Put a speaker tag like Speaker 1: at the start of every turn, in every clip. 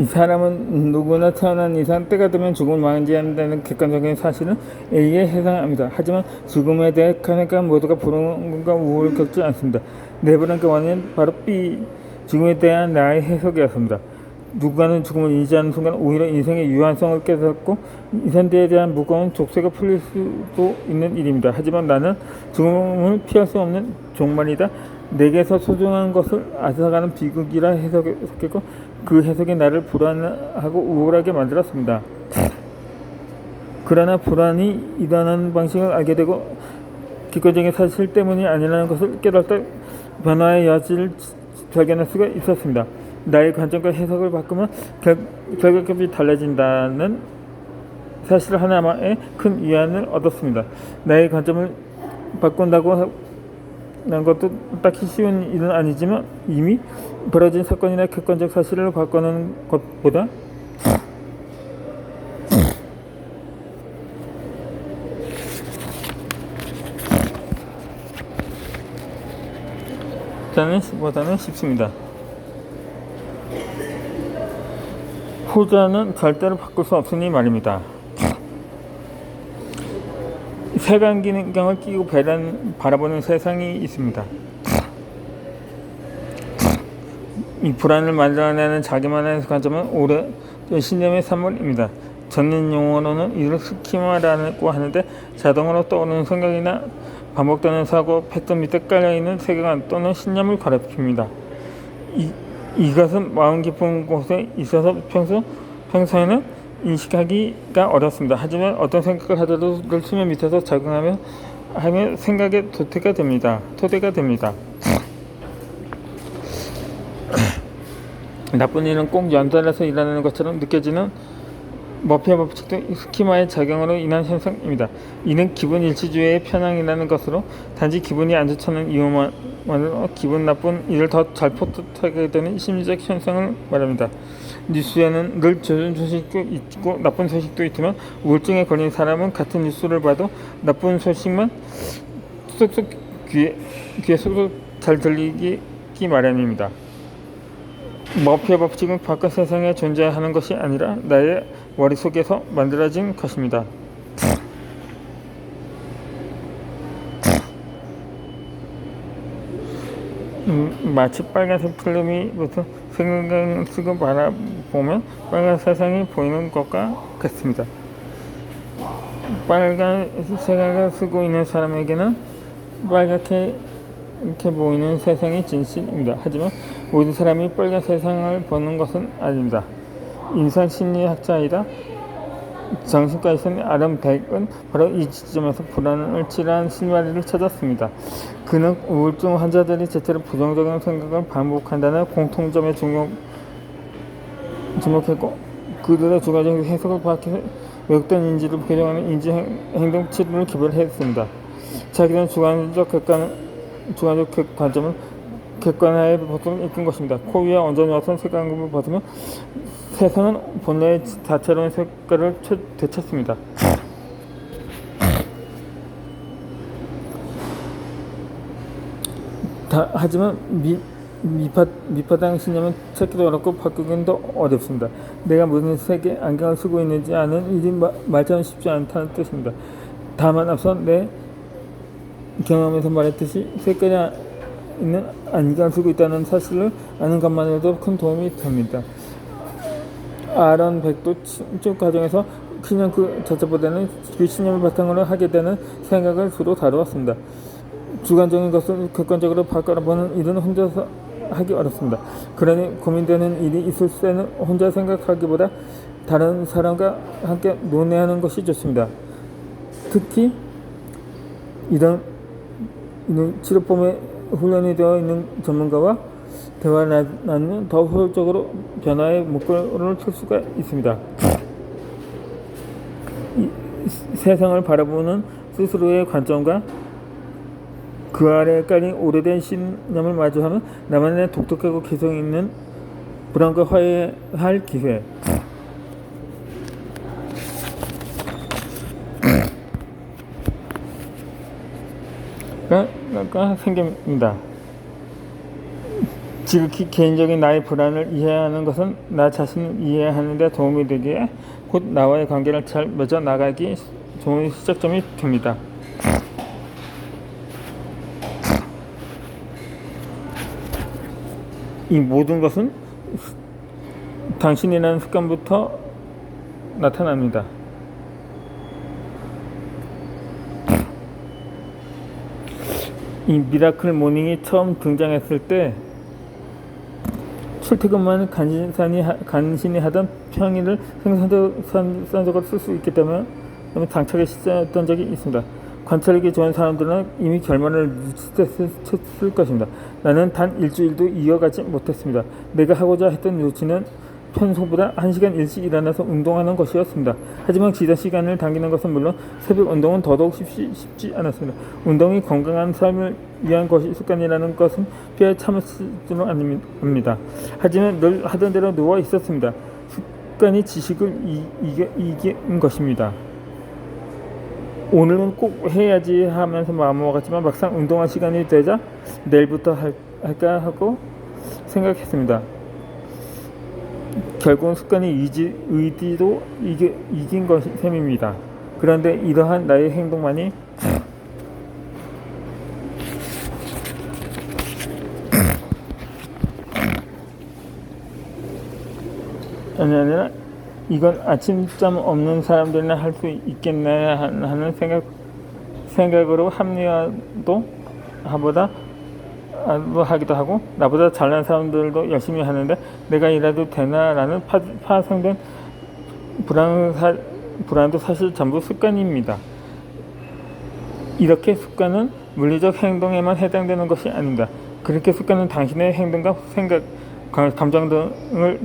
Speaker 1: 이 사람은 누구나 태어난 이상 때가 되면 죽음을 맞이한다는 객관적인 사실은 A에 해당합니다. 하지만 죽음에 대해 가니까 모두가 불안과 우울을 겪지 않습니다. 내부는 그 원인은 바로 B, 죽음에 대한 나의 해석이었습니다. 누군가는 죽음을 인지하는 순간 오히려 인생의 유한성을 깨닫고 인생에 대한 무거운 족쇄가 풀릴 수도 있는 일입니다. 하지만 나는 죽음을 피할 수 없는 종말이다. 내게서 소중한 것을 앗아가는 비극이라 해석했고 그 해석이 나를 불안하고 우울하게 만들었습니다. 그러나 불안이 일어나는 방식을 알게 되고 객관적인 사실 때문이 아니라는 것을 깨달다 변화의 여지를 발견할 수가 있었습니다. 나의 관점과 해석을 바꾸면 결과값이 달라진다는 사실 하나에 큰 위안을 얻었습니다. 나의 관점을 바꾼다고 하는 것도 딱히 쉬운 일은 아니지만 이미 벌어진 사건이나 객관적 사실을 바꾸는 것보다 보다는 쉽습니다. 후자는 절대로 바꿀 수 없으니 말입니다. 색안경을 끼고 바라보는 세상이 있습니다. 이 불안을 만들어내는 자기만의 관점은 오래된 신념의 산물입니다. 전문 용어로는 이를 스키마라고 하는데 자동으로 떠오르는 생각이나 반복되는 사고 패턴 밑에 깔려있는 세계관 또는 신념을 가리킵니다. 이것은 마음 깊은 곳에 있어서 평소에는 인식하기가 어렵습니다. 하지만 어떤 생각을 하더라도 그걸 수면 밑에서 적응하며 생각의 토대가 됩니다. 나쁜 일은 꼭 연달아서 일어나는 것처럼 느껴지는 머피의 법칙도 스키마의 작용으로 인한 현상입니다. 이는 기분 일치주의의 편향이라는 것으로 단지 기분이 안 좋다는 이유만으로 기분 나쁜 일을 더 잘 포착하게 되는 심리적 현상을 말합니다. 뉴스에는 늘 좋은 소식도 있고 나쁜 소식도 있지만 우울증에 걸린 사람은 같은 뉴스를 봐도 나쁜 소식만 쏙쏙 귀에 쏙쏙 잘 들리기 마련입니다. 머피의 법칙은 바깥 세상에 존재하는 것이 아니라 나의 머릿속에서 만들어진 것입니다. 마치 빨간색 필름이 붙은 색안경을 쓰고 바라보면 빨간 세상이 보이는 것과 같습니다. 빨간 색안경을 쓰고 있는 사람에게는 빨갛게 이렇게 보이는 세상이 진실입니다. 하지만 모든 사람이 빨간 세상을 보는 것은 아닙니다. 인상심리학자이다 정신과 의사인 아담 백은 바로 이 지점에서 불안을 치료한 실마리를 찾았습니다. 그는 우울증 환자들이 대체로 부정적인 생각을 반복한다는 공통점에 주목했고 그들의 주관적 해석을 파악해 왜곡된 인지를 교정하는 인지 행동 치료를 개발했습니다. 자기는 주관적 관점은 객관화의 보통을 이끈 것입니다. 코 위에 얹어놓았던 색안경을 벗으면 세상은 본래의 다채로운 색깔을 되찾습니다. 하지만 밑바닥 신념은 찾기도 어렵고 바꾸기도 어렵습니다. 내가 무슨 색의 안경을 쓰고 있는지 아는 일이 말처럼 쉽지 않다는 뜻입니다. 다만 앞서 내 경험에서 말했듯이 색깔이 있는 안경을 쓰고 있다는 사실을 아는 것만으로도 큰 도움이 됩니다. 아런 백도 신축 과정에서 신념 그 자체보다는 그 신념을 바탕으로 하게 되는 생각을 주로 다루었습니다. 주관적인 것을 객관적으로 바꿔보는 일은 혼자서 하기 어렵습니다. 그러니 고민되는 일이 있을 때는 혼자 생각하기보다 다른 사람과 함께 논의하는 것이 좋습니다. 특히 이런 치료법에 훈련이 되어 있는 전문가와 대화를 나누면 더 효율적으로 변화의 목표를 칠 수가 있습니다. 세상을 바라보는 스스로의 관점과 그 아래에 깔린 오래된 신념을 마주하면 나만의 독특하고 개성 있는 불안과 화해할 기회. 가 생깁니다. 지극히 개인적인 나의 불안을 이해하는 것은 나 자신을 이해하는 데 도움이 되기에 곧 나와의 관계를 잘 맺어 나가기 좋은 시작점이 됩니다. 이 모든 것은 당신이라는 습관부터 나타납니다. 이 미라클 모닝이 처음 등장했을 때 출퇴근만 간신히 하던 평일을 생산적으로 쓸 수 있기 때문에 당착에 시작했던 적이 있습니다. 관찰하기 좋은 사람들은 이미 결말을 눈치챘을 것입니다. 나는 단 일주일도 이어가지 못했습니다. 내가 하고자 했던 루틴은 평소보다 1시간 일찍 일어나서 운동하는 것이었습니다. 하지만 기자 시간을 당기는 것은 물론 새벽 운동은 더더욱 쉽지 않았습니다. 운동이 건강한 삶을 위한 것이 습관이라는 것은 피해 참을 수는 압니다. 하지만 늘 하던 대로 누워 있었습니다. 습관이 지식을 이긴 것입니다. 오늘은 꼭 해야지 하면서 마음먹었지만 막상 운동할 시간이 되자 내일부터 할까 하고 생각했습니다. 결국은 습관이 의지도 이긴 셈입니다. 그런데 이러한 나의 행동만이 아니라 이건 아침잠 없는 사람들이나 할 수 있겠나 하는 생각으로 합리화도 하기도 하고 나보다 잘난 사람들도 열심히 하는데 내가 이래도 되나라는 파생된 불안도 사실 전부 습관입니다. 이렇게 습관은 물리적 행동에만 해당되는 것이 아닙니다. 그렇게 습관은 당신의 행동과 생각, 감정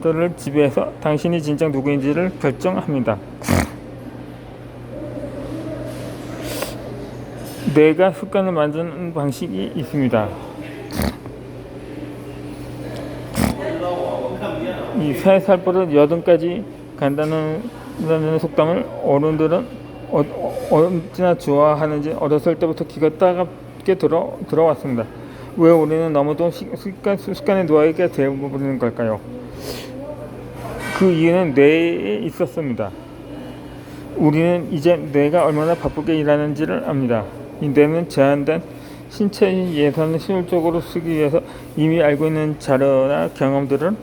Speaker 1: 등을 지배해서 당신이 진짜 누구인지를 결정합니다. 내가 습관을 만드는 방식이 있습니다. 이 3살 버릇 80까지 간다는 속담을 어른들은 언제나 좋아하는지 어렸을 때부터 귀가 따갑게 들어왔습니다. 왜 우리는 너무도 습관에 노예가 되어버리는 걸까요? 그 이유는 뇌에 있었습니다. 우리는 이제 뇌가 얼마나 바쁘게 일하는지를 압니다. 이 뇌는 제한된 신체의 예산을 효율적으로 쓰기 위해서 이미 알고 있는 자료나 경험들을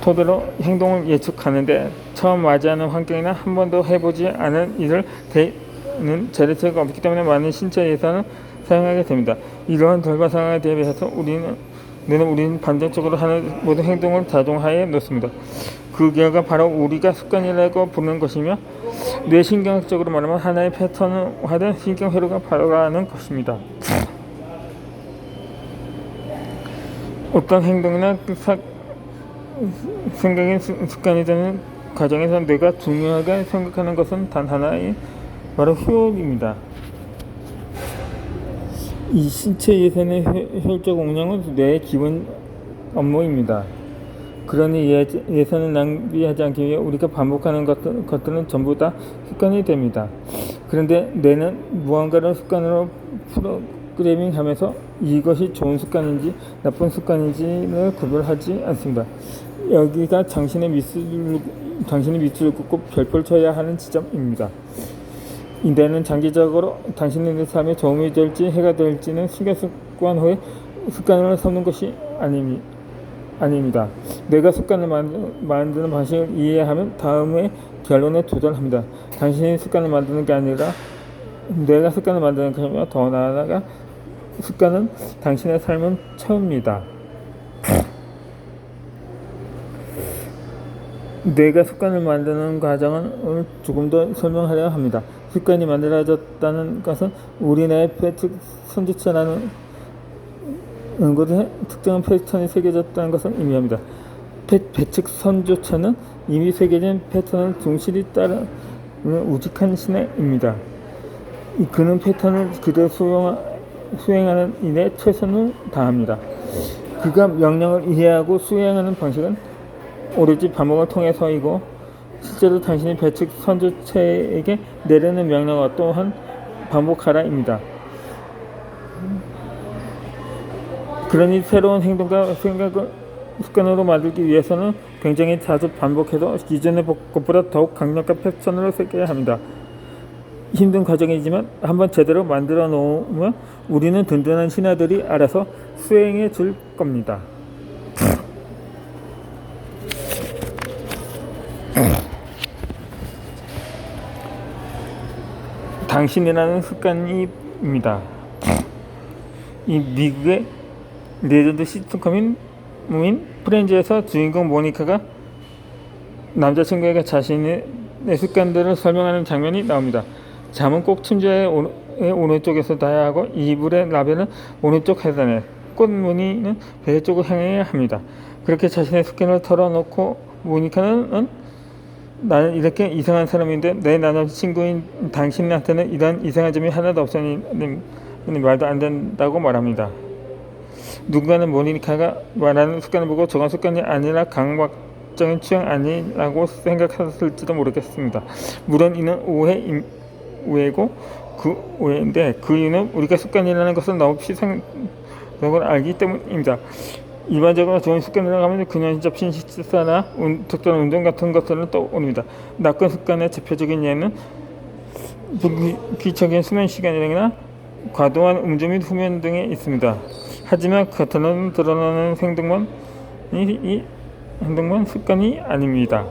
Speaker 1: 토대로 행동을 예측하는데 처음 맞이하는 환경이나 한 번도 해보지 않은 일을 대는 재래체가 없기 때문에 많은 신체 예산을 사용하게 됩니다. 이러한 돌발 상황에 대비해서 우리는 반전적으로 하는 모든 행동을 자동화해 놓습니다. 그 결과 바로 우리가 습관이라고 부르는 것이며 뇌신경학적으로 말하면 하나의 패턴화된 신경회로가 발화하는 것입니다. 어떤 행동이나 생각이 습관이 되는 과정에서 뇌가 중요하게 생각하는 것은 단 하나의 바로 효율입니다. 이 신체 예산의 효율적 운영은 뇌의 기본 업무입니다. 그러니 예산을 낭비하지 않기 위해 우리가 반복하는 것들은 전부 다 습관이 됩니다. 그런데 뇌는 무언가를 습관으로 프로그래밍하면서 이것이 좋은 습관인지 나쁜 습관인지를 구별하지 않습니다. 여기가 당신의 밑줄을 긋고 별표를 쳐야 하는 지점입니다. 이 뇌는 장기적으로 당신의 삶에 도움이 될지 해가 될지는 신경습관 후에 습관을 삼는 것이 아닙니다. 뇌가 습관을 만드는 방식을 이해하면 다음의 결론에 도달합니다. 당신이 습관을 만드는 게 아니라 뇌가 습관을 만드는 것이며 더 나아가 습관은 당신의 삶은 처음입니다. 뇌가 습관을 만드는 과정을 조금 더 설명하려 합니다. 습관이 만들어졌다는 것은 우리 뇌의 배측 선두체라는 것에 특정한 패턴이 새겨졌다는 것을 의미합니다. 배측 선두체는 이미 새겨진 패턴을 충실히 따르는 우직한 신뢰입니다. 그는 패턴을 그대로 수행하는 일에 최선을 다합니다. 그가 명령을 이해하고 수행하는 방식은 오로지 반복을 통해서이고 실제로 당신이 배측 선두체에게 내리는 명령어 또한 반복하라입니다. 그러니 새로운 행동과 생각을 습관으로 만들기 위해서는 굉장히 자주 반복해서 기존의 것보다 더욱 강력한 패턴을 새겨야 합니다. 힘든 과정이지만 한번 제대로 만들어 놓으면 우리는 든든한 신하들이 알아서 수행해 줄 겁니다. 당신이라는 습관입니다. 이 미국의 레전드 시트콤인 프렌즈에서 주인공 모니카가 남자친구에게 자신의 습관들을 설명하는 장면이 나옵니다. 잠은 꼭 침대의 오른쪽에서 자야 하고 이불의 나베는 오른쪽 하단에, 꽃무늬는 베개 쪽으로 향해야 합니다. 그렇게 자신의 습관을 털어놓고 모니카는 나는 이렇게 이상한 사람인데 내 남자친구인 당신한테는 이런 이상한 점이 하나도 없으니 말도 안 된다고 말합니다. 누군가는 모니카가 말하는 습관을 보고 저건 습관이 아니라 강박적인 취향 아니라고 생각했을지도 모르겠습니다. 물론 이는 오해고 그 오해인데 그 이유는 우리가 습관이라는 것을 너무 피상적으로 알기 때문입니다. 일반적으로 좋은 습관이라고 하면 그냥 접신 식사나 특별한 운동 같은 것들은 떠오릅니다. 나쁜 습관의 대표적인 예는 불규칙적인 수면 시간이나 과도한 음주 및 흡연 등에 있습니다. 하지만 겉으로는 드러나는 행동만 습관이 아닙니다.